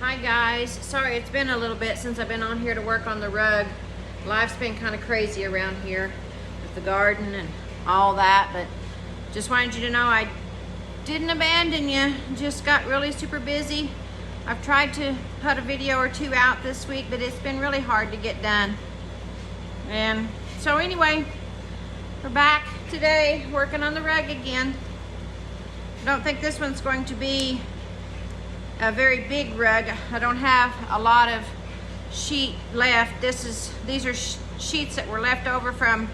Hi guys, sorry it's been a little bit since I've been on here to work on the rug. Life's been kind of crazy around here with the garden and all that, but just wanted you to know I didn't abandon you, just got really super busy. I've tried to put a video or two out this week, but it's been really hard to get done. And so anyway, we're back today working on the rug again. I don't think this one's going to be a very big rug. I don't have a lot of sheet left. These are sheets that were left over from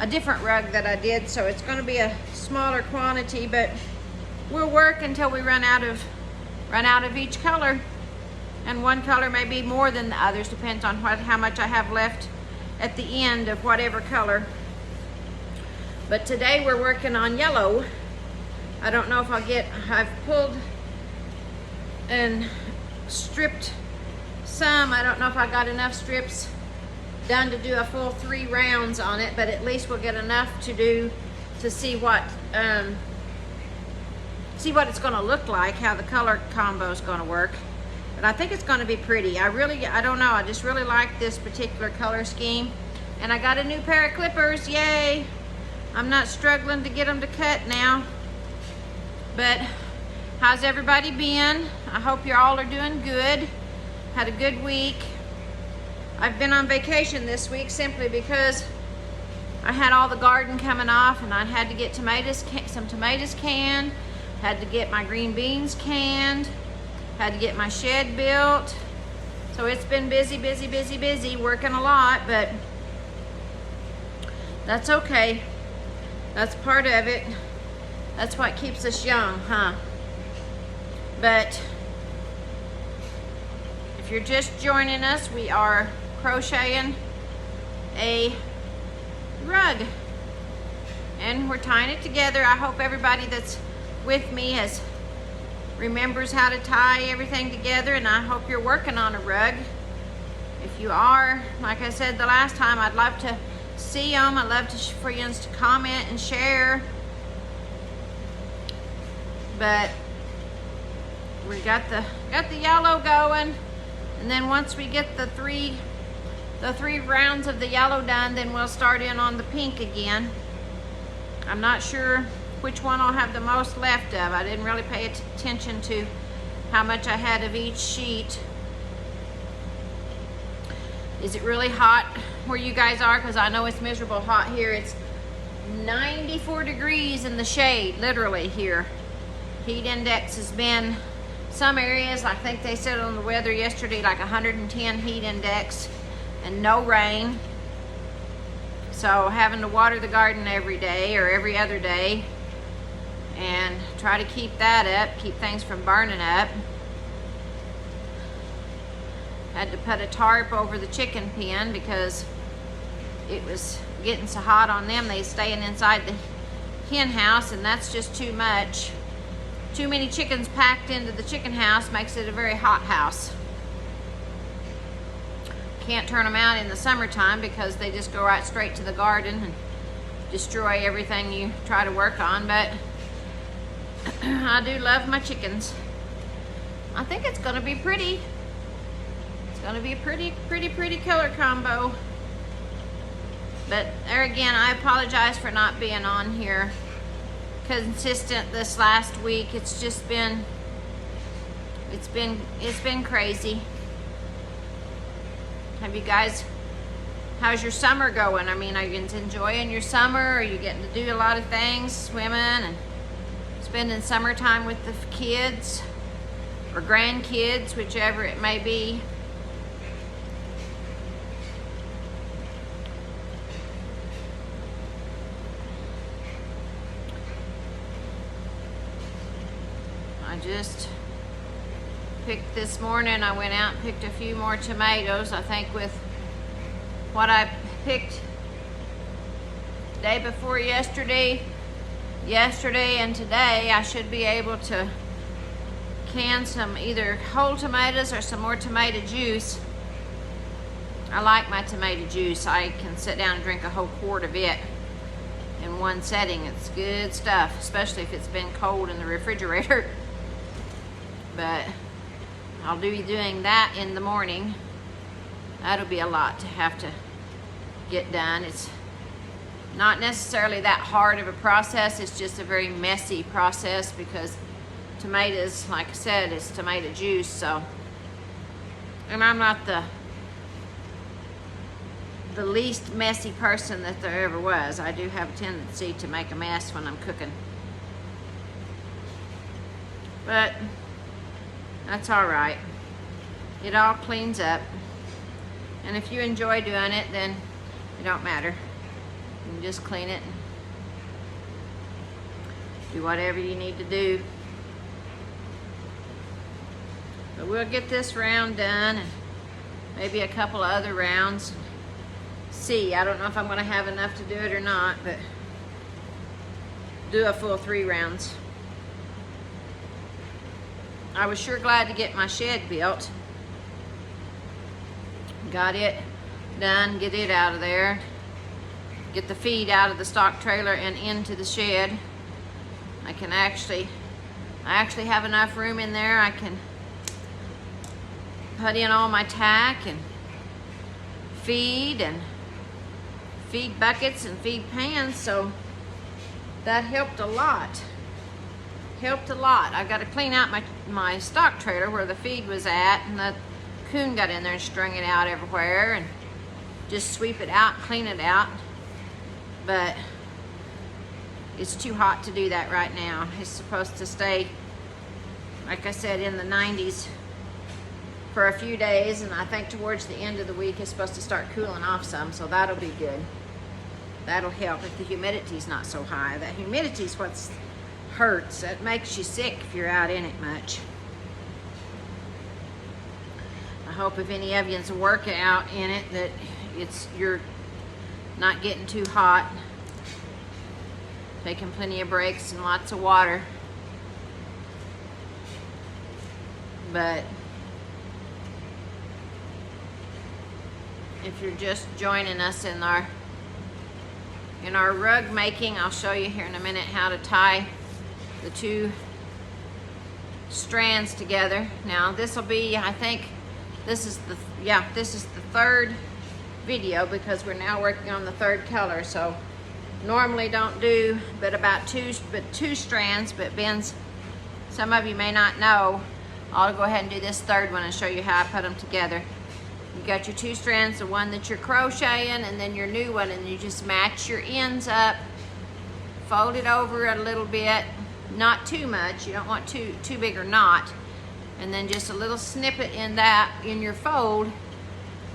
a different rug that I did, so it's going to be a smaller quantity, but we'll work until we run out of each color, and one color may be more than the others, depends on how much I have left at the end of whatever color. But today we're working on yellow. I don't know if I've pulled and stripped some. I don't know if I got enough strips done to do a full 3 rounds on it, but at least we'll get enough to see what it's going to look like, how the color combo is going to work. But I think it's going to be pretty. I don't know, I just really like this particular color scheme. And I got a new pair of clippers, yay! I'm not struggling to get them to cut now. But how's everybody been? I hope you all are doing good. Had a good week. I've been on vacation this week simply because I had all the garden coming off, and I had to get some tomatoes canned, had to get my green beans canned, had to get my shed built. So it's been busy, working a lot, but that's okay. That's part of it. That's what keeps us young, huh? But if you're just joining us, we are crocheting a rug and we're tying it together. I hope everybody that's with me remembers how to tie everything together, and I hope you're working on a rug. If you are, like I said the last time, I'd love to see them. I'd love for you to comment and share. But we got the yellow going, and then once we get the three rounds of the yellow done, then we'll start in on the pink again. I'm not sure which one I'll have the most left of. I didn't really pay attention to how much I had of each sheet. Is it really hot where you guys are? Because I know it's miserable hot here. It's 94 degrees in the shade, literally here. Heat index has been, some areas, I think they said on the weather yesterday, like 110 heat index and no rain. So having to water the garden every day or every other day and try to keep that up, keep things from burning up. Had to put a tarp over the chicken pen because it was getting so hot on them. They staying inside the hen house, and that's just too much. Too many chickens packed into the chicken house makes it a very hot house. Can't turn them out in the summertime because they just go right straight to the garden and destroy everything you try to work on. But I do love my chickens. I think it's going to be pretty. It's going to be a pretty color combo. But there again, I apologize for not being on here consistent this last week. It's just been, it's been crazy. Have you guys, how's your summer going? I mean, are you enjoying your summer? Are you getting to do a lot of things, swimming and spending summertime with the kids or grandkids, whichever it may be? I just picked this morning, I went out and picked a few more tomatoes. I think with what I picked day before yesterday and today, I should be able to can some either whole tomatoes or some more tomato juice. I like my tomato juice. I can sit down and drink a whole quart of it in one setting. It's good stuff, especially if it's been cold in the refrigerator. But I'll be doing that in the morning. That'll be a lot to have to get done. It's not necessarily that hard of a process. It's just a very messy process because tomatoes, like I said, is tomato juice. So, and I'm not the least messy person that there ever was. I do have a tendency to make a mess when I'm cooking. But that's all right. It all cleans up. And if you enjoy doing it, then it don't matter. You can just clean it and do whatever you need to do. But we'll get this round done and maybe a couple of other rounds. See, I don't know if I'm going to have enough to do it or not, but do a full 3 rounds. I was sure glad to get my shed built. Got it done, get it out of there. Get the feed out of the stock trailer and into the shed. I actually have enough room in there. I can put in all my tack and feed buckets and feed pans, so that helped a lot. I've got to clean out my stock trailer where the feed was at, and the coon got in there and strung it out everywhere, and just sweep it out, clean it out. But it's too hot to do that right now. It's supposed to stay, like I said, in the 90s for a few days, and I think towards the end of the week it's supposed to start cooling off some, so that'll be good. That'll help if the humidity's not so high. That humidity's what hurts. It makes you sick if you're out in it much. I hope if any of you's working out in it that you're not getting too hot, taking plenty of breaks and lots of water. But if you're just joining us in our rug making, I'll show you here in a minute how to tie the 2 strands together. Now this will be, I think this is the 3rd video because we're now working on the 3rd color. So normally don't do but about 2 strands, but Ben's, some of you may not know, I'll go ahead and do this 3rd one and show you how I put them together. You got your 2 strands, the one that you're crocheting, and then your new one, and you just match your ends up, fold it over a little bit, not too much, you don't want too big or knot, and then just a little snippet in your fold,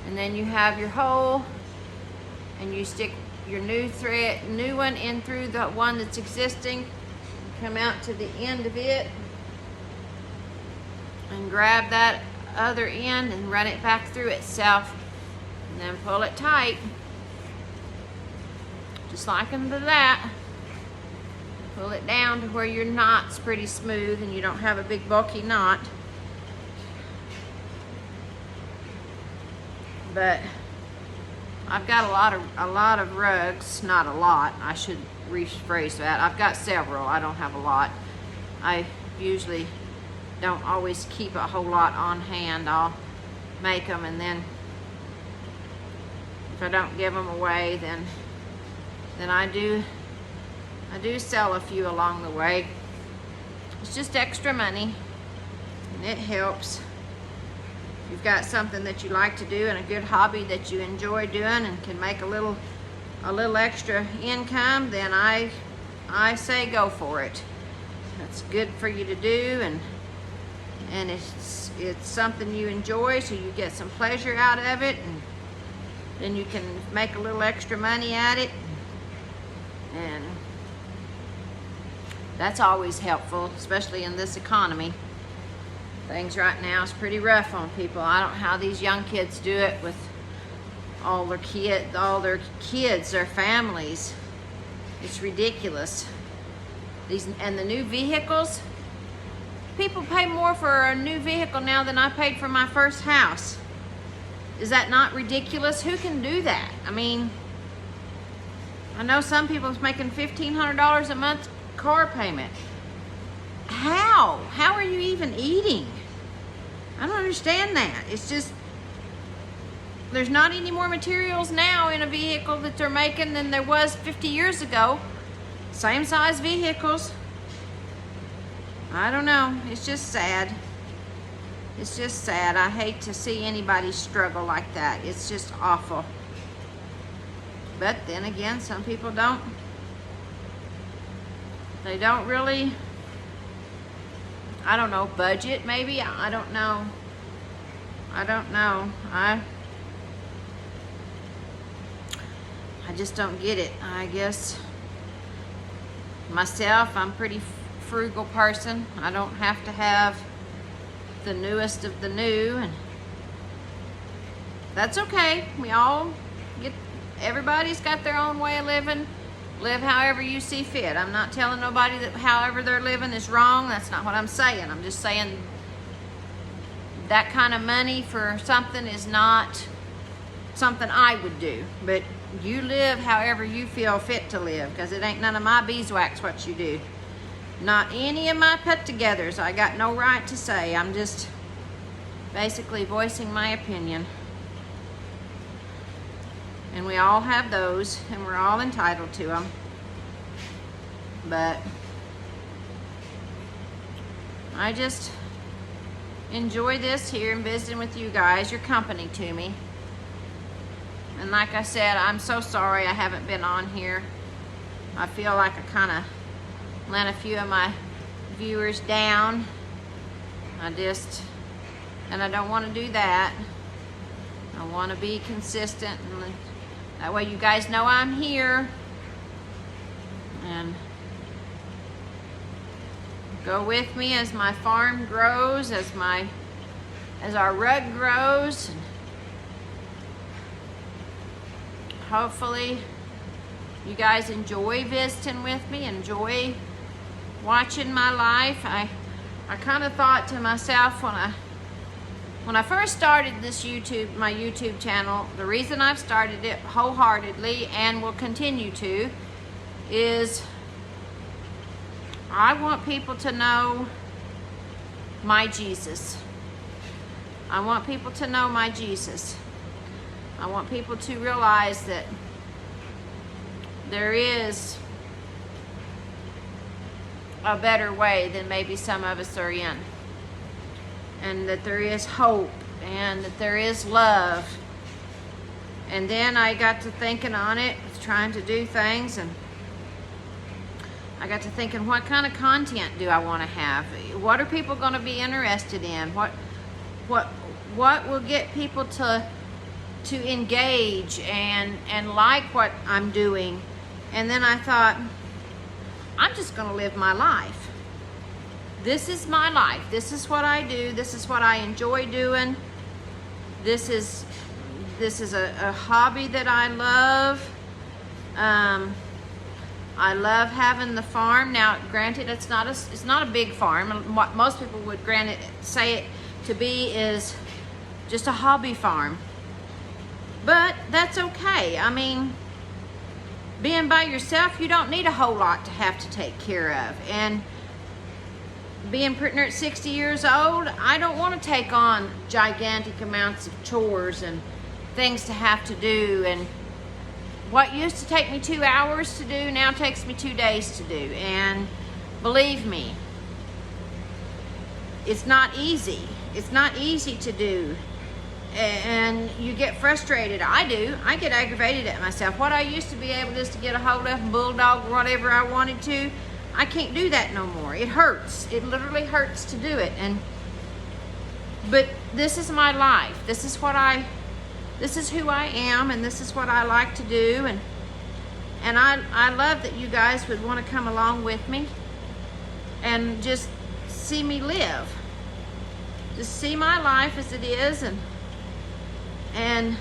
and then you have your hole, and you stick your new one in through the one that's existing, come out to the end of it, and grab that other end and run it back through itself, and then pull it tight, just like under that. Pull it down to where your knot's pretty smooth and you don't have a big bulky knot. But I've got a lot of rugs, not a lot, I should rephrase that. I've got several, I don't have a lot. I usually don't always keep a whole lot on hand. I'll make them, and then if I don't give them away, then I do sell a few along the way. It's just extra money, and it helps. If you've got something that you like to do and a good hobby that you enjoy doing and can make a little extra income, then I say go for it. That's good for you to do, and it's something you enjoy, so you get some pleasure out of it, and then you can make a little extra money at it, and that's always helpful, especially in this economy. Things right now is pretty rough on people. I don't know how these young kids do it with all their kids, their families. It's ridiculous. And the new vehicles, people pay more for a new vehicle now than I paid for my first house. Is that not ridiculous? Who can do that? I mean, I know some people's making $1,500 a month car payment. How are you even eating? I don't understand that. It's just, there's not any more materials now in a vehicle that they're making than there was 50 years ago. Same size vehicles. I don't know. It's just sad. It's just sad. I hate to see anybody struggle like that. It's just awful. But then again, some people don't. They don't really, I don't know, budget maybe? I don't know. I don't know. I just don't get it. I guess myself, I'm a pretty frugal person. I don't have to have the newest of the new, and that's okay. We all get, everybody's got their own way of living. Live however you see fit. I'm not telling nobody that however they're living is wrong. That's not what I'm saying. I'm just saying that kind of money for something is not something I would do. But you live however you feel fit to live, because it ain't none of my beeswax what you do. Not any of my put-togethers. I got no right to say. I'm just basically voicing my opinion. And we all have those, and we're all entitled to them. But I just enjoy this here and visiting with you guys. Your company to me. And like I said, I'm so sorry I haven't been on here. I feel like I kind of let a few of my viewers down. And I don't want to do that. I want to be consistent, and that way you guys know I'm here. And go with me as my farm grows, as our rug grows. And hopefully you guys enjoy visiting with me, enjoy watching my life. I kind of thought to myself when I first started this my YouTube channel, the reason I've started it wholeheartedly and will continue to is I want people to know my Jesus. I want people to know my Jesus. I want people to realize that there is a better way than maybe some of us are in. And that there is hope, and that there is love. And then I got to thinking on it, trying to do things, and I got to thinking, what kind of content do I want to have? What are people going to be interested in? What will get people to engage and like what I'm doing? And then I thought, I'm just going to live my life. This is my life. This is what I do. This is what I enjoy doing. This is a hobby that I love. I love having the farm. Now, granted, it's not a big farm. What most people would say it to be is just a hobby farm. But that's okay. I mean, being by yourself, you don't need a whole lot to have to take care of. And being pretty near 60 years old, I don't want to take on gigantic amounts of chores and things to have to do. And what used to take me 2 hours to do now takes me 2 days to do. And believe me, it's not easy. It's not easy to do. And you get frustrated. I do. I get aggravated at myself. What I used to be able just to get a hold of and bulldog whatever I wanted to, I can't do that no more. It hurts. It literally hurts to do it. But this is my life. This is who I am, and this is what I like to do. And I love that you guys would want to come along with me and just see me live. Just see my life as it is, and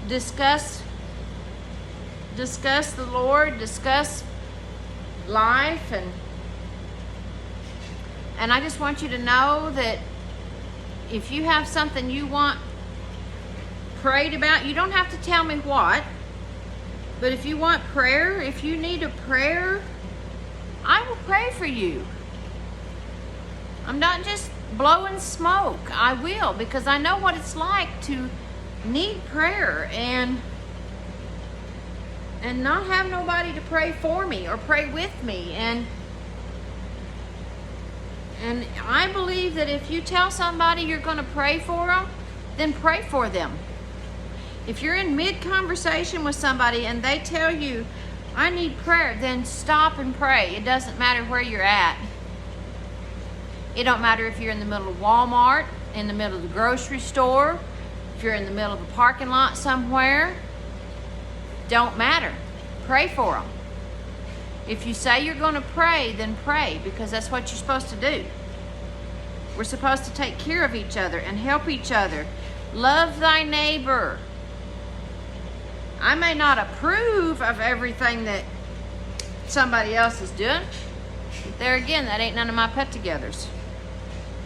discuss the Lord, discuss life, and I just want you to know that if you have something you want prayed about, you don't have to tell me what, but if you want prayer, if you need a prayer, I will pray for you. I'm not just blowing smoke. I will, because I know what it's like to need prayer and not have nobody to pray for me or pray with me. And I believe that if you tell somebody you're going to pray for them, then pray for them. If you're in mid-conversation with somebody and they tell you, I need prayer, then stop and pray. It doesn't matter where you're at. It don't matter if you're in the middle of Walmart, in the middle of the grocery store, if you're in the middle of a parking lot somewhere. Don't matter. Pray for them. If you say you're going to pray, then pray, because that's what you're supposed to do. We're supposed to take care of each other and help each other. Love thy neighbor. I may not approve of everything that somebody else is doing. But there again, that ain't none of my put-togethers.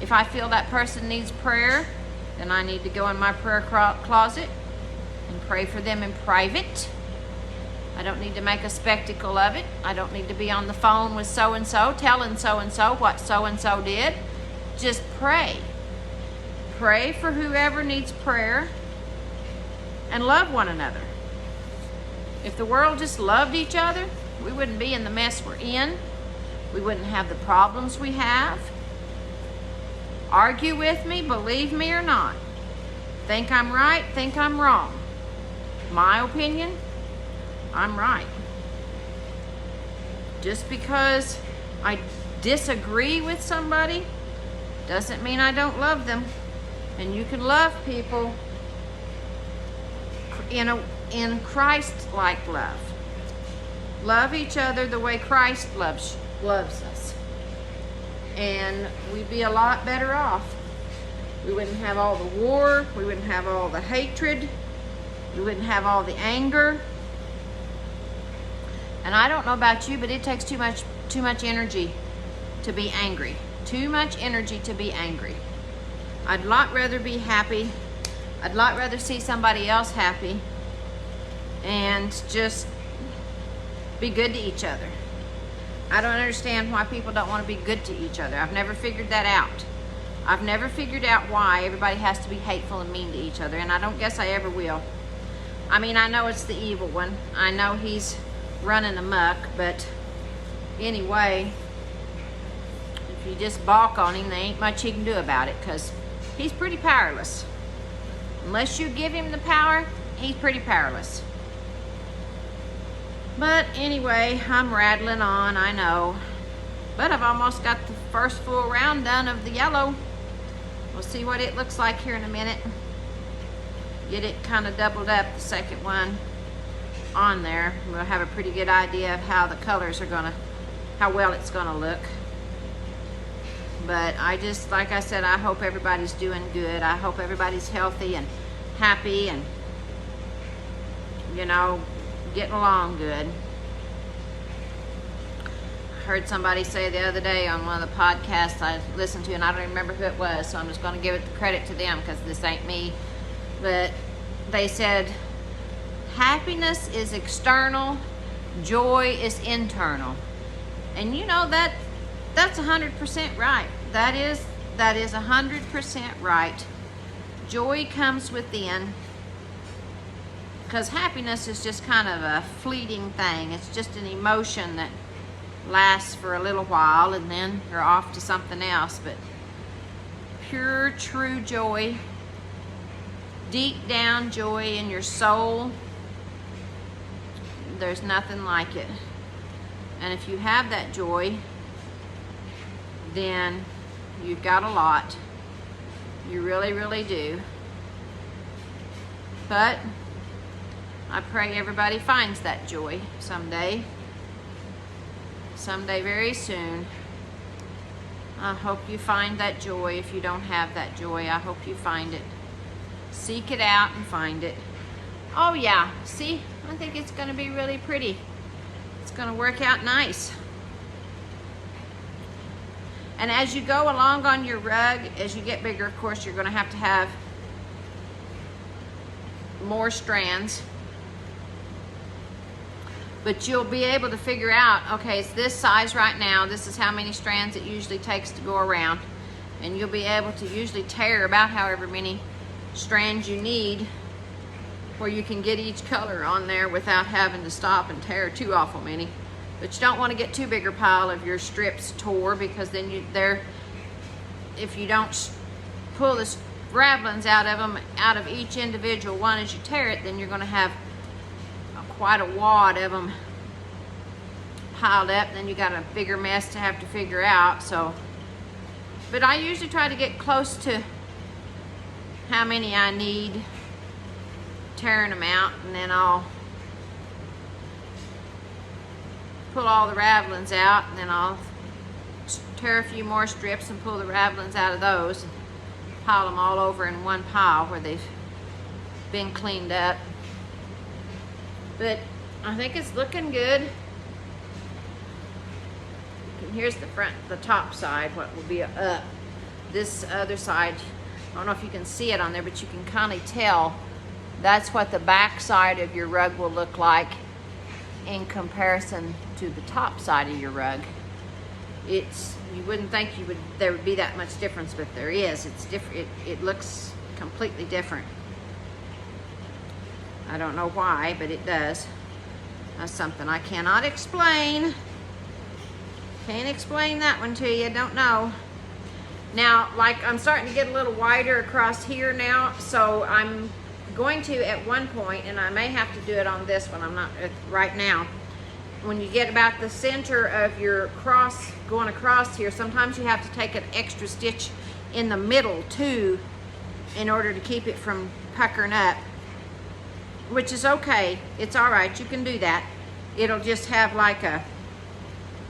If I feel that person needs prayer, then I need to go in my prayer closet and pray for them in private. I don't need to make a spectacle of it. I don't need to be on the phone with so-and-so telling so-and-so what so-and-so did. Just pray. Pray for whoever needs prayer and love one another. If the world just loved each other, we wouldn't be in the mess we're in. We wouldn't have the problems we have. Argue with me, believe me or not. Think I'm right, think I'm wrong. My opinion, I'm right. Just because I disagree with somebody doesn't mean I don't love them. And you can love people in Christ-like love. Love each other the way Christ loves us. And we'd be a lot better off. We wouldn't have all the war. We wouldn't have all the hatred. We wouldn't have all the anger. And I don't know about you, but it takes too much energy to be angry. Too much energy to be angry. I'd a lot rather be happy. I'd a lot rather see somebody else happy and just be good to each other. I don't understand why people don't want to be good to each other. I've never figured that out. I've never figured out why everybody has to be hateful and mean to each other, and I don't guess I ever will. I mean, I know it's the evil one. I know he's running amok, but anyway, if you just balk on him, there ain't much he can do about it, because he's pretty powerless. Unless you give him the power, he's pretty powerless. But anyway, I'm rattling on, I know. But I've almost got the first full round done of the yellow. We'll see what it looks like here in a minute. Get it kind of doubled up, the second one on there. We'll have a pretty good idea of how the colors are gonna, how well it's gonna look. But I just, like I said, I hope everybody's doing good. I hope everybody's healthy and happy and, you know, getting along good. I heard somebody say the other day on one of the podcasts I listened to, and I don't remember who it was, so I'm just going to give it the credit to them because this ain't me. But they said, happiness is external, joy is internal. And you know, that's 100% right. That is 100% right. Joy comes within, because happiness is just kind of a fleeting thing. It's just an emotion that lasts for a little while and then you're off to something else. But pure, true joy, deep down joy in your soul, there's nothing like it. And if you have that joy, then you've got a lot. You really, really do. But I pray everybody finds that joy someday. Someday very soon. I hope you find that joy. If you don't have that joy, I hope you find it. Seek it out and find it. Oh yeah, see, I think it's going to be really pretty. It's going to work out nice. And as you go along on your rug, as you get bigger, of course, you're going to have more strands. But you'll be able to figure out, okay, it's this size right now. This is how many strands it usually takes to go around. and you'll be able to usually tear about however many strands you need where you can get each color on there without having to stop and tear too awful many. But you don't want to get too big a pile of your strips tore, because then if you don't pull the ravelings out of them, out of each individual one as you tear it, then you're going to have quite a wad of them piled up, and then you got a bigger mess to have to figure out. So, but I usually try to get close to how many I need, tearing them out, and then I'll pull all the ravelings out, and then I'll tear a few more strips and pull the ravelings out of those, and pile them all over in one pile where they've been cleaned up. But I think it's looking good. And here's the front, the top side, what will be up. This other side, I don't know if you can see it on there, but you can kind of tell that's what the back side of your rug will look like in comparison to the top side of your rug. You wouldn't think there would be that much difference, but there is. It's different. It looks completely different. I don't know why, but it does. That's something I cannot explain. Can't explain that one to you. Don't know. Now, like, I'm starting to get a little wider across here now, so I'm going to at one point, and I may have to do it on this one, I'm not right now. When you get about the center of your cross going across here, sometimes you have to take an extra stitch in the middle too in order to keep it from puckering up, which is okay. It's all right, you can do that. It'll just have like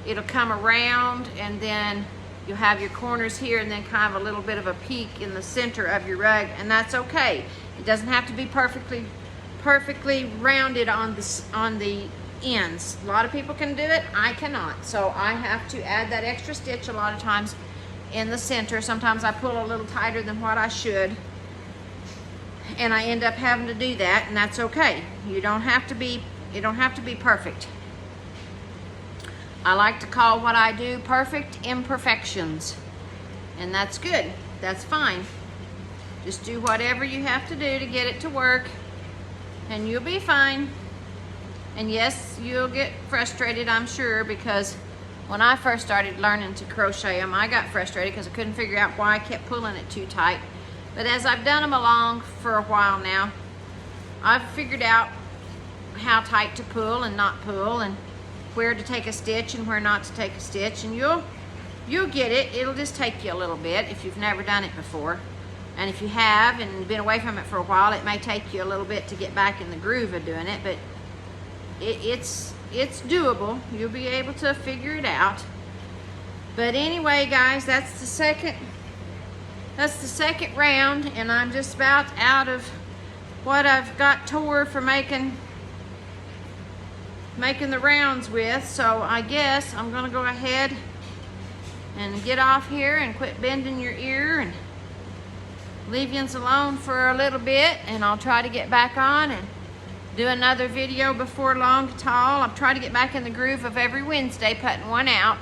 it'll come around, and then you'll have your corners here, and then kind of a little bit of a peak in the center of your rug, and that's okay. It doesn't have to be perfectly rounded on the ends. A lot of people can do it. I cannot. So I have to add that extra stitch a lot of times in the center. Sometimes I pull a little tighter than what I should, and I end up having to do that, and that's okay. It don't have to be perfect. I like to call what I do perfect imperfections, and that's good. That's fine. Just do whatever you have to do to get it to work, and you'll be fine. And yes, you'll get frustrated, I'm sure, because when I first started learning to crochet them, I got frustrated because I couldn't figure out why I kept pulling it too tight. But as I've done them along for a while now, I've figured out how tight to pull and not pull, and where to take a stitch and where not to take a stitch, and you'll get it. It'll just take you a little bit if you've never done it before. And if you have and been away from it for a while, it may take you a little bit to get back in the groove of doing it, but it's doable. You'll be able to figure it out. But anyway, guys, that's the second round, and I'm just about out of what I've got tore for making the rounds with. So I guess I'm gonna go ahead and get off here and quit bending your ear and leave you alone for a little bit, and I'll try to get back on and do another video before long at all. I'll try to get back in the groove of every Wednesday putting one out.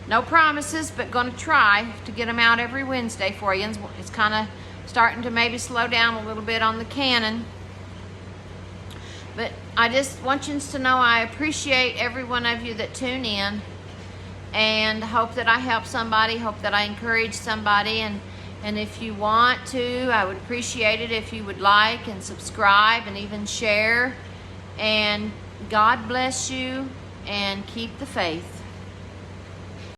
No promises, but gonna try to get them out every Wednesday for you. It's kind of starting to maybe slow down a little bit on the Canon. But I just want you to know I appreciate every one of you that tune in, and hope that I help somebody, hope that I encourage somebody, and if you want to, I would appreciate it if you would like and subscribe and even share. And God bless you, and keep the faith.